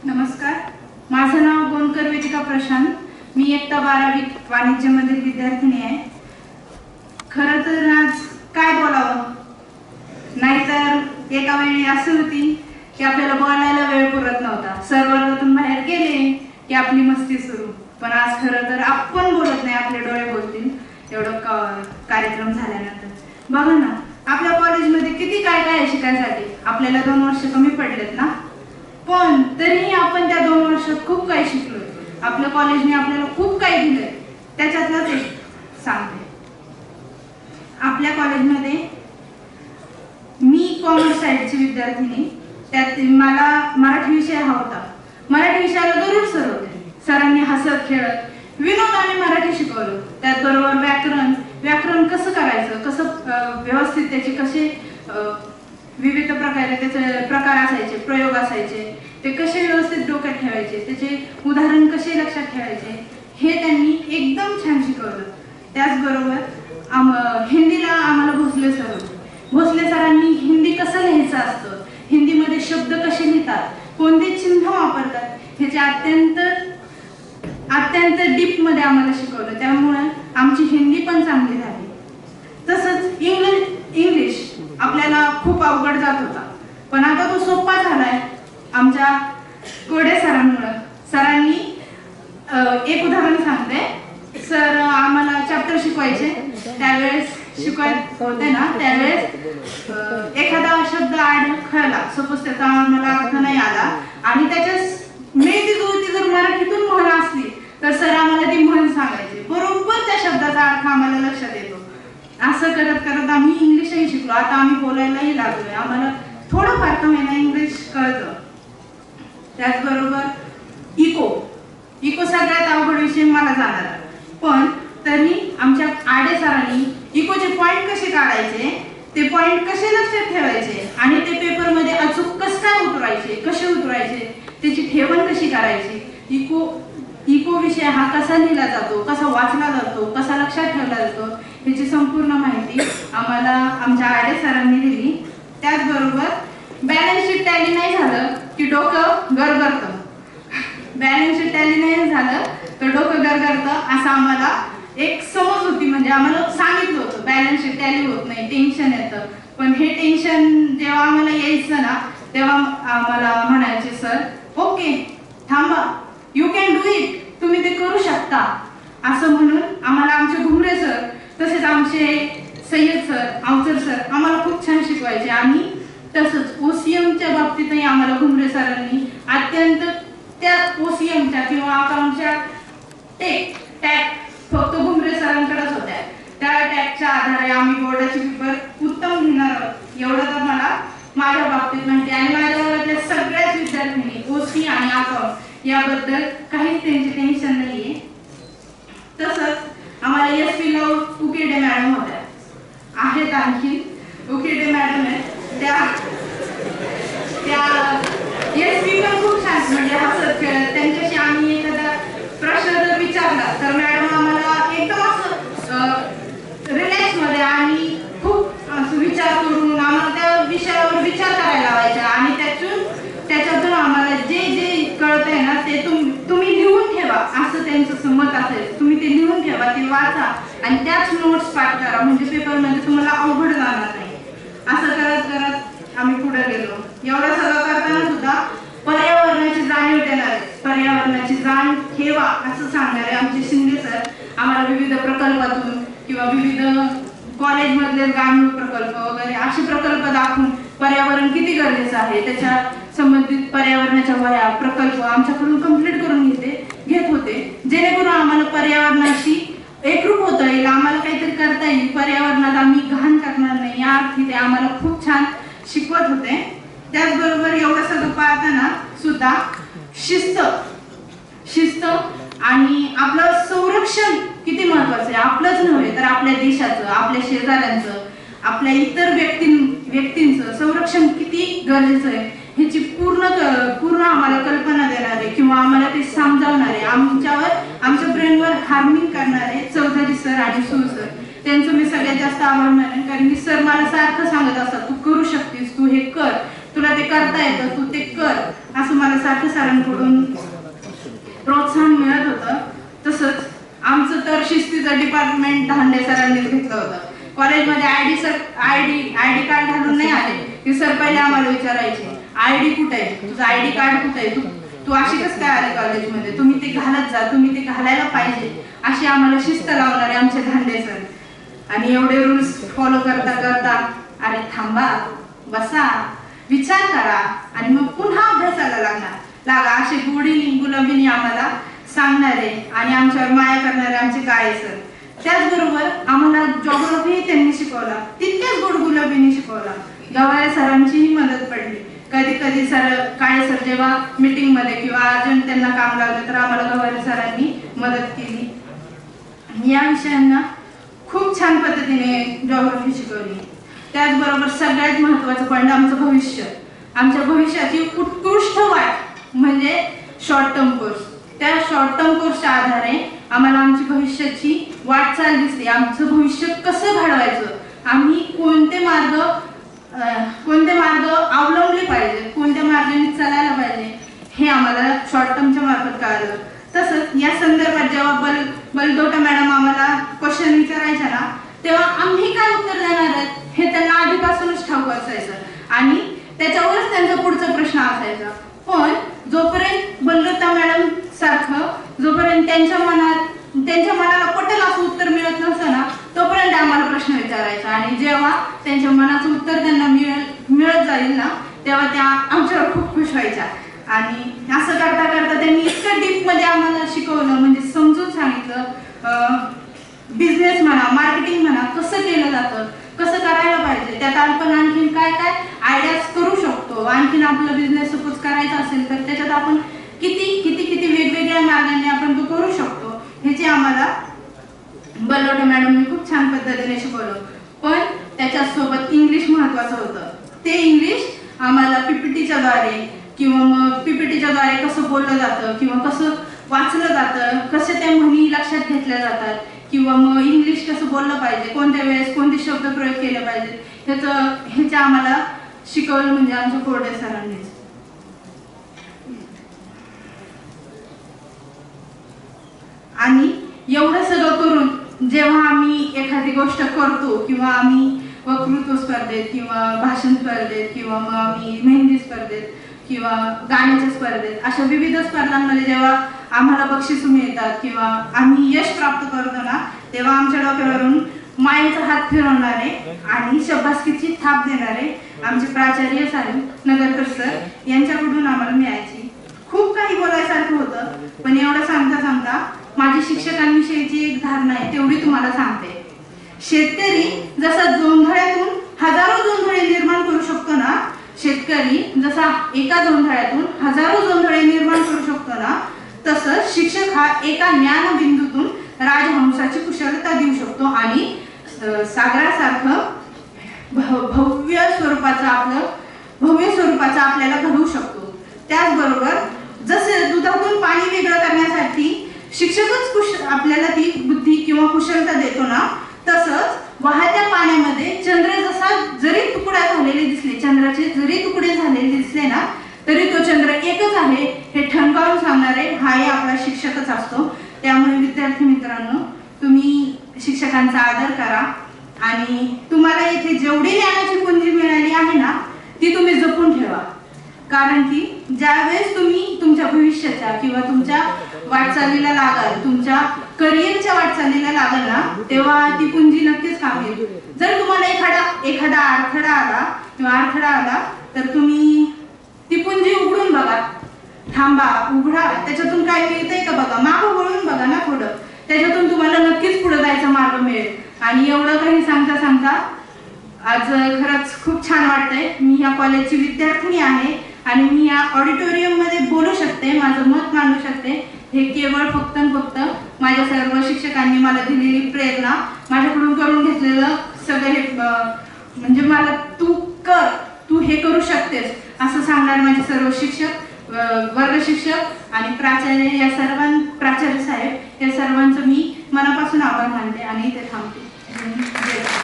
नमस्कार, माझं नाव गोंदकर वेदिका प्रशांत. मी इयत्ता 12वी वाणिज्यमधील विद्यार्थिनी आहे. खरं तर आज काय बोलावं, नाहीतर एका वेळी अशी होती की आपल्याला बोलायला वेळ पुरत नव्हता. सर वर्गातून बाहेर गेले की आपली मस्ती सुरू. पण आज खरं तर आपण बोलत नाही, आपले डोळे बोलतील एवढं कार्यक्रम झाल्यानंतर. बघा ना, आपल्या कॉलेजमध्ये किती काय काय शिकायसाठी. आपल्याला 2 वर्ष कमी पडलेत ना, पण तरीही आपण त्या 2 वर्षात खूप काही शिकलोय. आपल्या कॉलेजने आपल्याला खूप काही दिलंय. त्याच्यातलंच एक सांगते. आपल्या कॉलेजमध्ये मी कॉमर्स साईडची विद्यार्थिनी, त्यात मला मराठी विषय हा होता. मराठी विषयाला गरुड सर होते. सरांनी हसत खेळत विनोदाने मराठी शिकवलं. त्याचबरोबर व्याकरण कसं करायचं, कसं व्यवस्थित त्याचे कसे विविध प्रकारे त्याचे प्रकार असायचे, प्रयोग असायचे, ते कसे व्यवस्थित डोक्यात ठेवायचे, त्याचे उदाहरण कसे लक्षात ठेवायचे, हे त्यांनी एकदम छान शिकवलं. त्याचबरोबर हिंदीला आम्हाला भोसले सर होते. भोसले सरांनी हिंदी कसं लिहायचं असतं, हिंदीमध्ये शब्द कसे लिहितात, कोणते चिन्ह वापरतात, ह्याचे अत्यंत डीपमध्ये आम्हाला शिकवलं. त्यामुळे आमची हिंदी पण चांगली झाली. तसंच इंग्लिश आपल्याला खूप अवघड जात होता, पण आता तो सोपा झालाय आमच्या कोडे सरांमुळे. सरांनी एक उदाहरण सांगते. सर आम्हाला चॅप्टर शिकवायचे, त्यावेळेस शिकवत होते ना, त्यावेळेस एखादा शब्द कळला, सपोज त्याचा आम्हाला अर्थ नाही आला आणि त्याच्यात मेथी जुळती जर मराठीतून म्हण असली तर सर आम्हाला ती म्हण सांगायची. बरोबर त्या शब्दाचा अर्थ आम्हाला लक्षात येतो. असं करत करत आम्ही इंग्लिशही शिकलो. आता आम्ही बोलायलाही लागलोय. आम्हाला थोडंफार का होईना इंग्लिश कळतं. त्याचबरोबर इको सगळ्यात अवघड विषय मला जाणार, पण तरी आमच्या आडे सरांनी इकोचे पॉइंट कसे काढायचे, ते पॉइंट कसे लक्षात ठेवायचे आणि ते पेपरमध्ये अचूक कसे उतरायचे, त्याची ठेवण कशी करायची, इको विषय हा कसा लिहिला जातो, कसा वाचला जातो, कसा लक्षात ठेवला जातो, याची संपूर्ण माहिती आम्हाला आमच्या आडे सरांनी दिली. त्याचबरोबर बॅलन्स शीट टॅली नाही झालं की डोकं गरगरतं. बॅलन्स शीट टॅली नाही झालं तर डोकं गरगरतं असं आम्हाला एक समज होती. म्हणजे आम्हाला सांगितलं होतं बॅलन्स शीट टॅली होत नाही, टेन्शन येतं. पण हे टेन्शन जेव्हा आम्हाला यायचं ना, तेव्हा आम्हाला म्हणायचे सर, ओके थांबा, यू कॅन डू इट, तुम्ही ते करू शकता, असं म्हणून आम्हाला आमचे घुमरे सर, तसेच आमचे सय्यद सर, अवचर सर आम्हाला खूप छान शिकवायचे. आणि तसंच ओसीएमच्या बाबतीतही आम्हाला घुमरे सरांनी अत्यंत त्या ओसीएमच्या किंवा अकाउंटच्या टॅग फक्त घुमरे सरांकडेच होत्या. त्या टॅगच्या आधारे आम्ही बोर्डाचे पेपर उत्तम लिहिणार आहोत एवढं तर मला माझ्या बाबतीत माहिती. आणि माझ्या वर्गातल्या सगळ्याच विद्यार्थ्यांनी ओसी आणि अकाउंट याबद्दल काहीच त्यांची टेन्शन नाहीये. तसंच आम्हाला एसपी ला उकेडे मॅडम होत्या, आहेत आणखी उकेडे मॅडम आहेत. त्या एसपी पण खूप छान, म्हणजे हसत खेळत. त्यांच्याशी आम्ही एखादा प्रश्न जर विचारला तर मॅडम आम्हाला एकदम असं रिलॅक्स मध्ये आणि खूप असं विचार करून आम्हाला त्या विषयावर विचार करायला लावायचा. आणि त्याच्यातून आम्हाला जे कळतंय ना ते तुम्ही लिहून ठेवा, असं त्यांचं मत असेल. तुम्ही ते लिहून ठेवा, ते वाचा आणि त्याच नोट्स पाठ करा, म्हणजे पेपरमध्ये तुम्हाला अवघड जाणार नाही. असं करत करत आम्ही पुढे गेलो. एवढं सगळं करताना सुद्धा पर्यावरणाची जाणीव देणारे, पर्यावरणाची जाण ठेवा असं सांगणारे आमचे शिंदे सर आम्हाला विविध प्रकल्पातून किंवा विविध कॉलेजमधले ग्रामीण प्रकल्प वगैरे असे प्रकल्प दाखवून पर्यावरण किती गरजेचं आहे त्याच्या संबंधित पर्यावरणाच्या वह्या प्रकल्प आमच्याकडून कंप्लीट करून घेत होते, जेणेकरून आम्हाला पर्यावरणाशी एकरूप होता येईल, आम्हाला काहीतरी करता येईल, पर्यावरणात आम्ही घाण करणार नाही या अर्थी ते आम्हाला खूप छान शिकवत होते. त्याचबरोबर एवढं सगळं पाहताना सुद्धा शिस्त आणि आपलं संरक्षण किती महत्वाचं आहे. आपलंच नव्हे तर आपल्या देशाचं, आपल्या शेजाऱ्यांचं, आपल्या इतर व्यक्तींचं संरक्षण किती गरजेचं आहे ह्याची पूर्ण आम्हाला कल्पना देणारे किंवा आम्हाला ते समजावणारे, आमच्या ब्रेनवर हार्मिंग करणारे चौधरी सर आणि सूर सर, त्यांचं मी सगळ्यात जास्त आभार मानेन. कारण की सर मला सारखं सांगत असतात, तू करू शकतेस, तू हे कर, तुला ते करता येतं, तू ते कर, असं मला सारखं सरांकडून प्रोत्साहन मिळत होतं. तसंच आमचं तर शिस्तीचं डिपार्टमेंट धांडे सरांनीच घेतलं होतं. कॉलेजमध्ये आयडी कार्ड घालून नाही आले की सर पहिले आम्हाला विचारायचे आयडी कुठे आहे, तुझं आयडी कार्ड कुठे आहे, तू अशी कसं काय आले कॉलेजमध्ये, तुम्ही ते घालत जा, तुम्ही ते घालायला पाहिजे, अशी आम्हाला शिस्त लावणारे आमचे धांडे सर. आणि एवढे रूल्स फॉलो करता करता अरे थांबा, बसा, विचार करा आणि मग पुन्हा अभ्यासाला लागा असे गुलाबीने आम्हाला सांगणारे आणि आमच्यावर माया करणारे आमचे काळे सर. त्याचबरोबर आम्हाला जॉग्राफी त्यांनी शिकवला, तितक्याच गुलाबीने शिकवला. गवारे सरांचीही मदत पडली. कधी कधी काळे सर जेव्हा मीटिंग मध्ये किंवा अर्जंट त्यांना काम लागलं तर आम्हाला गवारे सरांनी मदत केली. या विषयांना खूप छान पद्धतीने जॉग्राफी शिकवली. त्याचबरोबर सगळ्यात महत्त्वाचं पॉईंट आमचं भविष्य, आमच्या भविष्याची उत्कृष्ट वाट म्हणजे शॉर्ट टर्म कोर्स. त्या शॉर्ट टर्म कोर्सच्या आधारे आम्हाला आमची भविष्याची वाटचाल दिसली, आमचं भविष्य कसं घडवायचं, आम्ही कोणते मार्ग अवलंबले पाहिजे, कोणत्या मार्गाने चालायला पाहिजे हे आम्हाला शॉर्ट टर्मच्या मार्फत कळालं. तसंच या संदर्भात जेव्हा बलदोटा मॅडम आम्हाला क्वेश्चन विचारायच्या ना तेव्हा आम्ही काय उत्तर देणार आहेत हे त्यांना आधीपासूनच ठाऊक असायचं आणि त्याच्यावरच त्यांचा पुढचा प्रश्न असायचा. पण जोपर्यंत बलदोटा मॅडम सारखं जोपर्यंत त्यांच्या मनाला पटेल असं उत्तर मिळत नसतं ना तोपर्यंत आम्हाला प्रश्न विचारायचा आणि जेव्हा त्यांच्या मनाचं उत्तर त्यांना मिळत जाईल ना तेव्हा त्या आमच्यावर खूप खुश व्हायच्या. आणि असं करता करता त्यांनी इतकं डीप मध्ये आम्हाला शिकवलं, म्हणजे समजून सांगितलं बिझनेस म्हणा, मार्केटिंग म्हणा कसं केलं जातं, कसं करायला पाहिजे, त्यात आपण आणखीन काय काय आयडियाज करू शकतो, आणखीन आपला बिझनेस सपोज करायचा असेल तर त्याच्यात आपण किती वेगवेगळ्या मार्गाने आपण तो करू शकतो ह्याची आम्हाला बलदोटा मॅडमने खूप छान पद्धतीने शिकवलं. पण त्याच्यासोबत इंग्लिश महत्वाचं होतं. ते इंग्लिश आम्हाला पीपीटीच्या द्वारे किंवा मग पीपीटीच्या द्वारे कसं बोललं जातं किंवा कसं वाचलं जातं, कसे त्या म्हणी लक्षात घेतल्या जातात किंवा मग इंग्लिश कसं बोललं पाहिजे, कोणत्या वेळेस कोणते शब्द प्रयोग केले पाहिजे ह्याचं आम्हाला शिकवलं म्हणजे आमच्या कोरडे सरांनीच. आणि एवढं सगळं करून जेव्हा आम्ही एखादी गोष्ट करतो किंवा आम्ही वक्तृत्व स्पर्धेत किंवा भाषण स्पर्धेत किंवा मग आम्ही मेहंदी स्पर्धेत किंवा गाण्याच्या स्पर्धेत अशा विविध स्पर्धांमध्ये जेव्हा आम्हाला बक्षीस मिळतात किंवा आम्ही यश प्राप्त करतो ना तेव्हा आमच्या डोक्यावरून मायेचा हात फिरवणारे आणि शब्बासकीची थाप देणारे आमचे प्राचार्य साहेब नगरकर सर यांच्याकडून आम्हाला मिळायची. खूप काही बोलायसारखं होतं पण एवढं सांगता माझी शिक्षकांविषयीची एक धारणा आहे तेवढी तुम्हाला सांगते. शेतकरी जसा जोंधळ्यातून हजारो जोंधळे निर्माण करू शकतो ना, शेतकरी जसा एका जोंधळ्यातून हजारो जोंधळे निर्माण करू शकतो ना तसंच शिक्षक हा एका ज्ञानबिंदूतून राजहंसाची कुशलता देऊ शकतो आणि सागरासारखं भव्य स्वरूपाचं आपल्याला घडवू शकतो. त्याचबरोबर जसे दुधातून पाणी वेगळं करण्यासाठी शिक्षकच आपल्याला ती बुद्धी किंवा कुशलता देतो ना तसंच वाहत्या पाण्यामध्ये चंद्र जसा जरी तुकडा झालेले दिसले, चंद्राचे जरी तुकडे झालेले दिसले ना तरी तो चंद्र एकच आहे हे ठणकावून सांगणारे हाही आपला शिक्षकच असतो. त्यामुळे विद्यार्थी मित्रांनो तुम्ही शिक्षकांचा आदर करा आणि तुम्हाला इथे जेवढी ज्ञानाची पुंजी मिळाली आहे ना ती तुम्ही जपून ठेवा. कारण की ज्यावेळेस तुम्ही तुमच्या भविष्याच्या किंवा तुमच्या वाटचालीला लागाल, तुमच्या करिअरच्या वाटचालीला लागाल ना तेव्हा ती पुंजी नक्कीच काम येईल. जर तुम्हाला एखादा अडथळा आला तर तुम्ही ती पुंजी उघडून बघा, थांबा, उघडा, त्याच्यातून काय मिळतंय का बघा, मागं वळून बघा ना थोडं, त्याच्यातून तुम्हाला नक्कीच पुढे जायचा मार्ग मिळेल. आणि एवढं काही सांगता आज खरंच खूप छान वाटतंय. मी या कॉलेजची विद्यार्थिनी आहे आणि मी या ऑडिटोरियम मध्ये बोलू शकते, माझं मत मांडू शकते. हे केवळ फक्त माझ्या सर्व शिक्षकांनी मला दिलेली प्रेरणा, माझ्याकडून करून घेतलेलं सगळे म्हणजे मला तू हे करू शकतेस असं सांगणार माझे सर्व शिक्षक, वर्ग शिक्षक आणि प्राचार्य प्राचार्य साहेब या सर्वांचं मी मनापासून आभार मानते आणि इथे थांबते.